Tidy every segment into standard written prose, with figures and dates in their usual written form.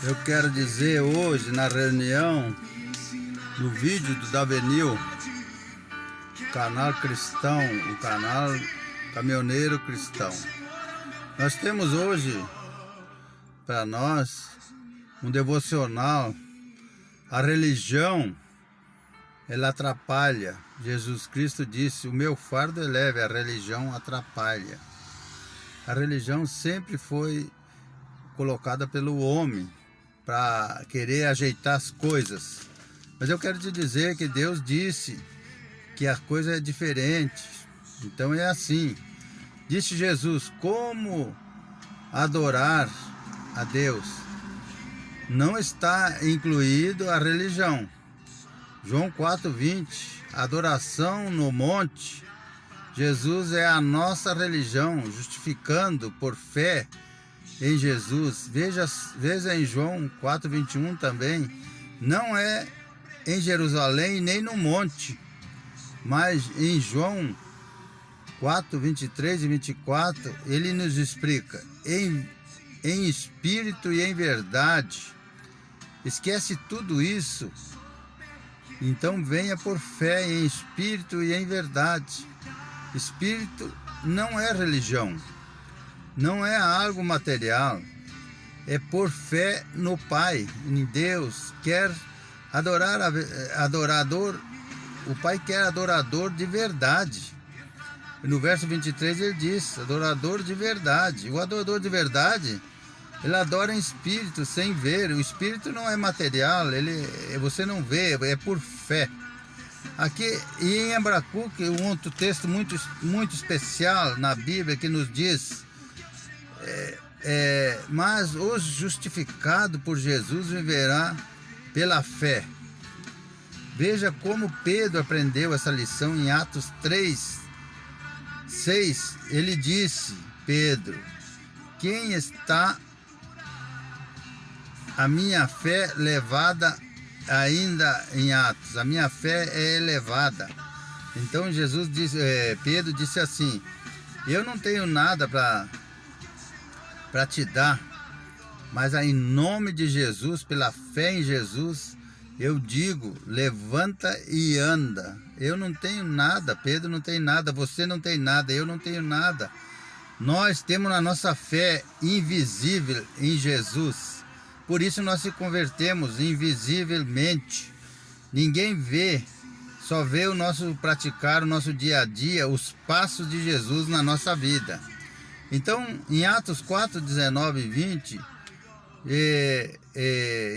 Eu quero dizer hoje na reunião, no vídeo do Davenil, canal cristão, o canal caminhoneiro cristão. Nós temos hoje para nós um devocional. A religião, ela atrapalha. Jesus Cristo disse: o meu fardo é leve, a religião atrapalha. A religião sempre foi colocada pelo homem para querer ajeitar as coisas. Mas eu quero te dizer que Deus disse que a coisa é diferente. Então é assim. Disse Jesus: como adorar a Deus? Não está incluído a religião. João 4:20, adoração no monte. Jesus é a nossa religião, justificando por fé em Jesus. Veja em João 4:21 também. Não é em Jerusalém nem no monte, mas em João 4:23 e 24, ele nos explica: em espírito e em verdade. Esquece tudo isso. Então venha por fé em espírito e em verdade. Espírito não é religião, não é algo material, é por fé no Pai, em Deus. Quer adorador, o Pai quer adorador de verdade. No verso 23 ele diz: adorador de verdade. O adorador de verdade, ele adora em espírito, sem ver. O espírito não é material, você não vê, é por fé. Aqui e em Abacuque, um outro texto muito especial na Bíblia que nos diz: mas os justificados por Jesus viverá pela fé. Veja como Pedro aprendeu essa lição em Atos 3:6. Ele disse: Pedro, quem está a minha fé levada ainda em Atos, a minha fé é elevada. Então Pedro disse assim: eu não tenho nada para te dar, mas em nome de Jesus, pela fé em Jesus, eu digo: levanta e anda. Eu não tenho nada, Pedro não tem nada, você não tem nada, eu não tenho nada. Nós temos a nossa fé invisível em Jesus. Por isso nós se convertemos invisivelmente. Ninguém vê, só vê o nosso praticar, o nosso dia a dia, os passos de Jesus na nossa vida. Então, em Atos 4:19 e 20,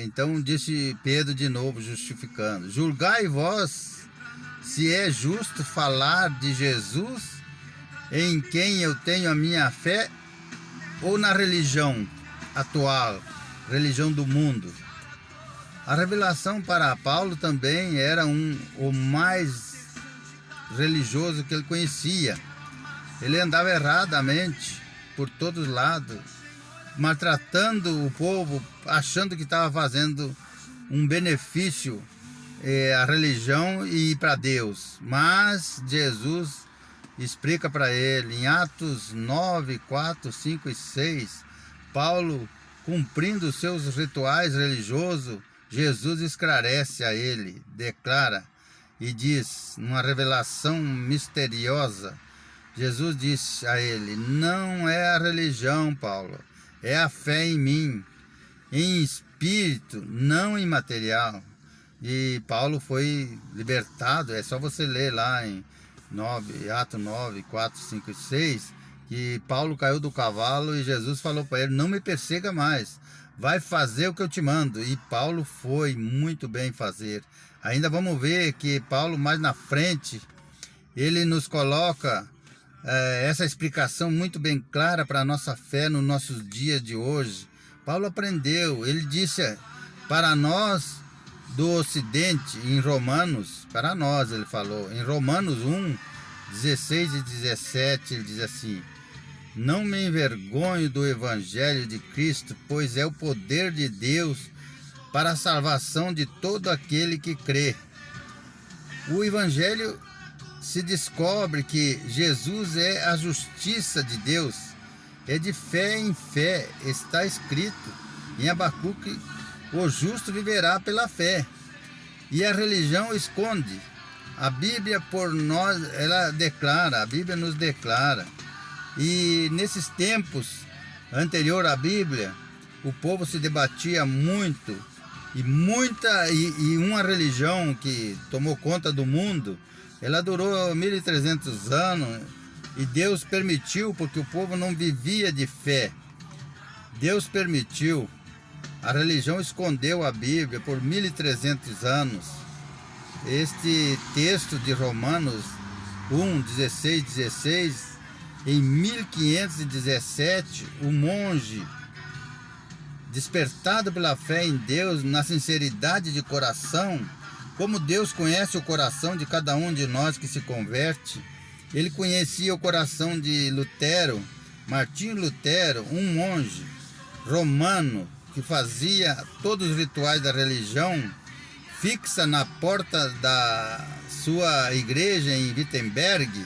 então disse Pedro de novo, justificando: julgai vós se é justo falar de Jesus, em quem eu tenho a minha fé, ou na religião atual, religião do mundo. A revelação para Paulo também era o mais religioso que ele conhecia. Ele andava erradamente por todos lados, maltratando o povo, achando que estava fazendo um benefício à religião e para Deus. Mas Jesus explica para ele em Atos 9, 4, 5 e 6, Paulo, cumprindo os seus rituais religiosos, Jesus esclarece a ele, declara e diz, numa revelação misteriosa, Jesus disse a ele: não é a religião, Paulo, é a fé em mim, em espírito, não em material. E Paulo foi libertado. É só você ler lá em Atos 9, 4, 5 e 6, que Paulo caiu do cavalo e Jesus falou para ele: não me persiga mais, vai fazer o que eu te mando. E Paulo foi muito bem fazer. Ainda vamos ver que Paulo, mais na frente, ele nos coloca essa explicação muito bem clara para a nossa fé nos nossos dias de hoje. Paulo aprendeu, ele disse para nós do Ocidente, em Romanos, para nós ele falou, em Romanos 1, 16 e 17, ele diz assim: não me envergonho do Evangelho de Cristo, pois é o poder de Deus para a salvação de todo aquele que crê. O Evangelho se descobre que Jesus é a justiça de Deus, é de fé em fé. Está escrito em Abacuque: o justo viverá pela fé. E a religião esconde. A Bíblia por nós, ela declara, a Bíblia nos declara. E nesses tempos anterior à Bíblia, o povo se debatia muito, e uma religião que tomou conta do mundo, ela durou 1300 anos, e Deus permitiu, porque o povo não vivia de fé. Deus permitiu. A religião escondeu a Bíblia por 1300 anos. Este texto de Romanos 1:16, em 1517, o monge, despertado pela fé em Deus, na sinceridade de coração, como Deus conhece o coração de cada um de nós que se converte, ele conhecia o coração de Lutero, Martinho Lutero, um monge romano que fazia todos os rituais da religião, fixa na porta da sua igreja em Wittenberg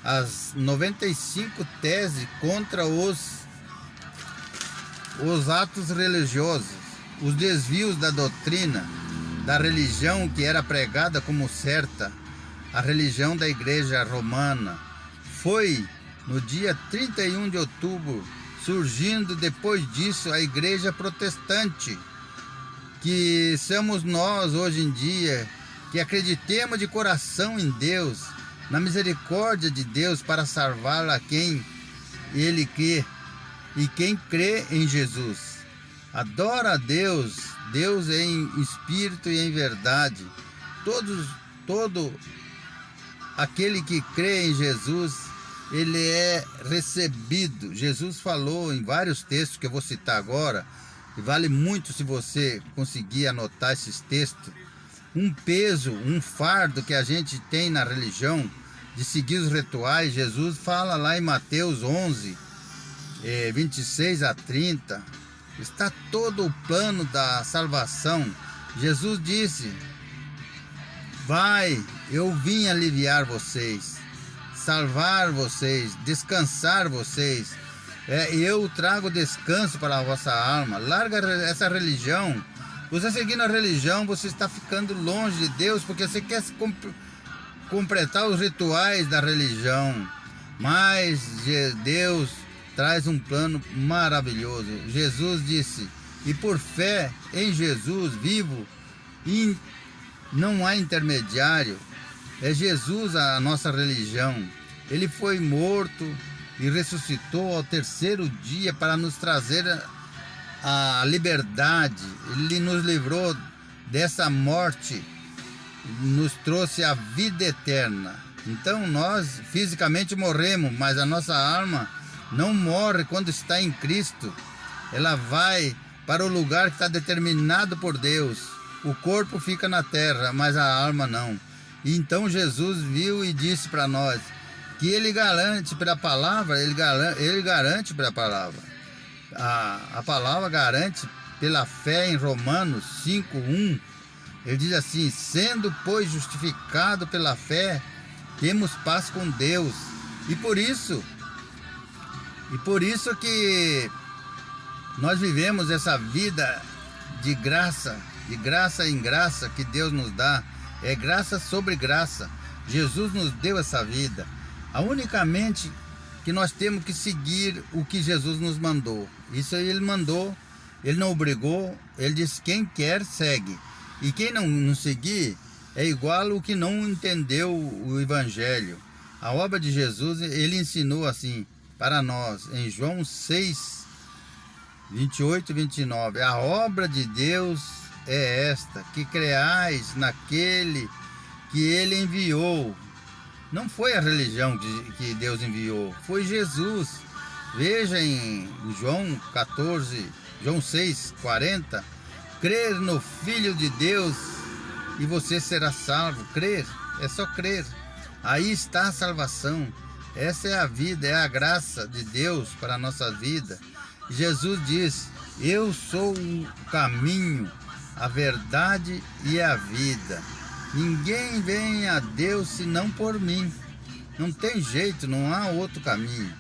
as 95 teses contra os atos religiosos, os desvios da doutrina, da religião que era pregada como certa, a religião da igreja romana. Foi no dia 31 de outubro, surgindo depois disso a igreja protestante, que somos nós hoje em dia, que acreditemos de coração em Deus, na misericórdia de Deus para salvar a quem Ele quer, e quem crê em Jesus. Adora a Deus, Deus é em espírito e em verdade. Todo aquele que crê em Jesus, ele é recebido. Jesus falou em vários textos que eu vou citar agora, e vale muito se você conseguir anotar esses textos. Um peso, um fardo que a gente tem na religião, de seguir os rituais. Jesus fala lá em Mateus 11, 26 a 30, está todo o plano da salvação. Jesus disse: vai, eu vim aliviar vocês, salvar vocês, descansar vocês. Eu trago descanso para a vossa alma. Larga essa religião. Você seguindo a religião, você está ficando longe de Deus, porque você quer completar os rituais da religião. Mas Deus traz um plano maravilhoso. Jesus disse: e por fé em Jesus vivo, e não há intermediário. É Jesus a nossa religião. Ele foi morto e ressuscitou ao terceiro dia para nos trazer a liberdade. Ele nos livrou dessa morte, nos trouxe a vida eterna. Então nós fisicamente morremos, mas a nossa alma não morre quando está em Cristo. Ela vai para o lugar que está determinado por Deus. O corpo fica na terra, mas a alma não. E então Jesus viu e disse para nós que Ele garante pela palavra, Ele garante pela palavra. A palavra garante pela fé em Romanos 5:1. Ele diz assim: sendo, pois, justificado pela fé, temos paz com Deus. E por isso que nós vivemos essa vida de graça em graça que Deus nos dá. É graça sobre graça. Jesus nos deu essa vida. Unicamente que nós temos que seguir o que Jesus nos mandou. Isso aí Ele mandou, Ele não obrigou. Ele disse: quem quer, segue. E quem não seguir é igual o que não entendeu o Evangelho. A obra de Jesus, Ele ensinou assim para nós, em João 6, 28 e 29. A obra de Deus é esta, que creais naquele que Ele enviou. Não foi a religião que Deus enviou, foi Jesus. Veja em João 6, 40. Crer no Filho de Deus e você será salvo. Crer, é só crer. Aí está a salvação. Essa é a vida, é a graça de Deus para a nossa vida. Jesus diz: eu sou o caminho, a verdade e a vida. Ninguém vem a Deus senão por mim. Não tem jeito, não há outro caminho.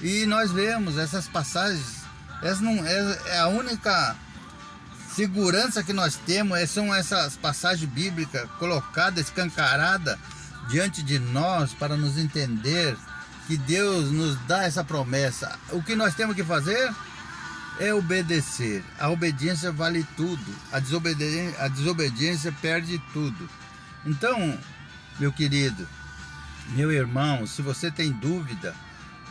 E nós vemos essas passagens, essa não é a única segurança que nós temos, são essas passagens bíblicas colocadas, escancaradas diante de nós para nos entender que Deus nos dá essa promessa. O que nós temos que fazer é obedecer. A obediência vale tudo. A desobediência perde tudo. Então, meu querido, meu irmão, se você tem dúvida,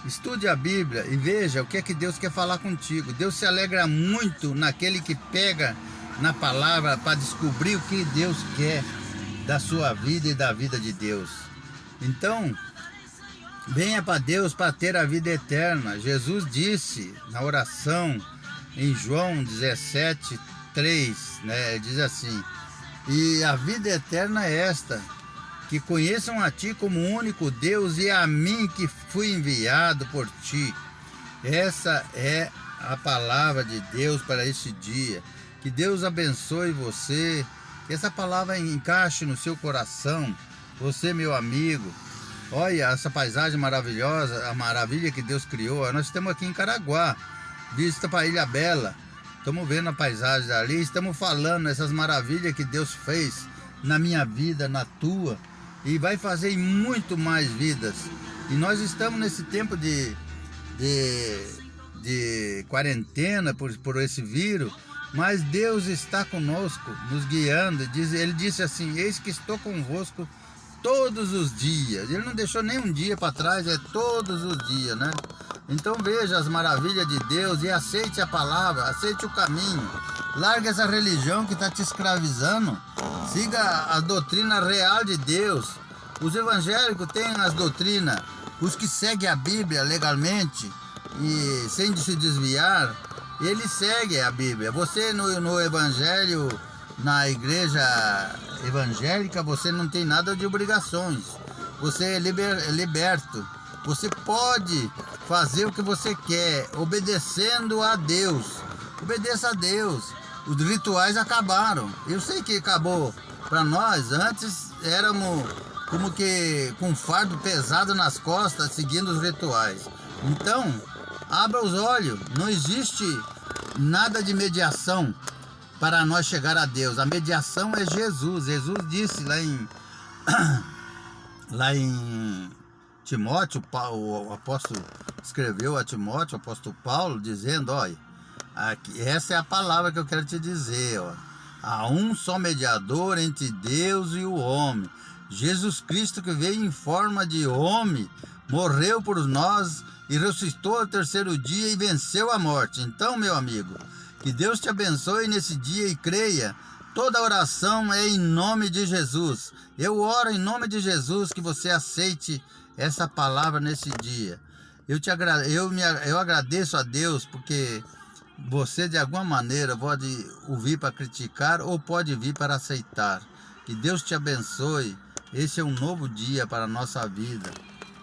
estude a Bíblia e veja o que é que Deus quer falar contigo. Deus se alegra muito naquele que pega na palavra para descobrir o que Deus quer da sua vida e da vida de Deus. Então, venha para Deus para ter a vida eterna. Jesus disse na oração em João 17:3, né? Diz assim: e a vida eterna é esta, que conheçam a ti como único Deus e a mim que fui enviado por ti. Essa é a palavra de Deus para este dia. Que Deus abençoe você, que essa palavra encaixe no seu coração. Você, meu amigo, olha essa paisagem maravilhosa, a maravilha que Deus criou. Nós estamos aqui em Caraguá, vista para Ilha Bela. Estamos vendo a paisagem dali, estamos falando essas maravilhas que Deus fez na minha vida, na tua, e vai fazer em muito mais vidas. E nós estamos nesse tempo de quarentena por esse vírus, mas Deus está conosco, nos guiando. Ele disse assim: eis que estou convosco todos os dias. Ele não deixou nem um dia para trás, é todos os dias, né? Então veja as maravilhas de Deus e aceite a palavra, aceite o caminho. Larga essa religião que está te escravizando. Siga a doutrina real de Deus. Os evangélicos têm as doutrinas. Os que seguem a Bíblia legalmente e sem se desviar, eles seguem a Bíblia. Você no evangelho, na igreja evangélica, você não tem nada de obrigações. Você é liberto. Você pode fazer o que você quer, obedecendo a Deus. Obedeça a Deus. Os rituais acabaram. Eu sei que acabou para nós. Antes éramos como que com um fardo pesado nas costas, seguindo os rituais. Então, abra os olhos. Não existe nada de mediação para nós chegar a Deus. A mediação é Jesus. Jesus disse lá em Timóteo, o apóstolo escreveu a Timóteo, o apóstolo Paulo, dizendo: olha, essa é a palavra que eu quero te dizer, ó. Há um só mediador entre Deus e o homem, Jesus Cristo, que veio em forma de homem, morreu por nós e ressuscitou ao terceiro dia e venceu a morte. Então, meu amigo, que Deus te abençoe nesse dia e creia. Toda oração é em nome de Jesus. Eu oro em nome de Jesus que você aceite essa palavra nesse dia. Eu agradeço a Deus porque você de alguma maneira pode ouvir para criticar ou pode vir para aceitar. Que Deus te abençoe. Esse é um novo dia para a nossa vida.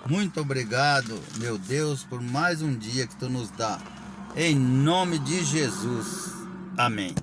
Muito obrigado, meu Deus, por mais um dia que tu nos dá. Em nome de Jesus. Amém.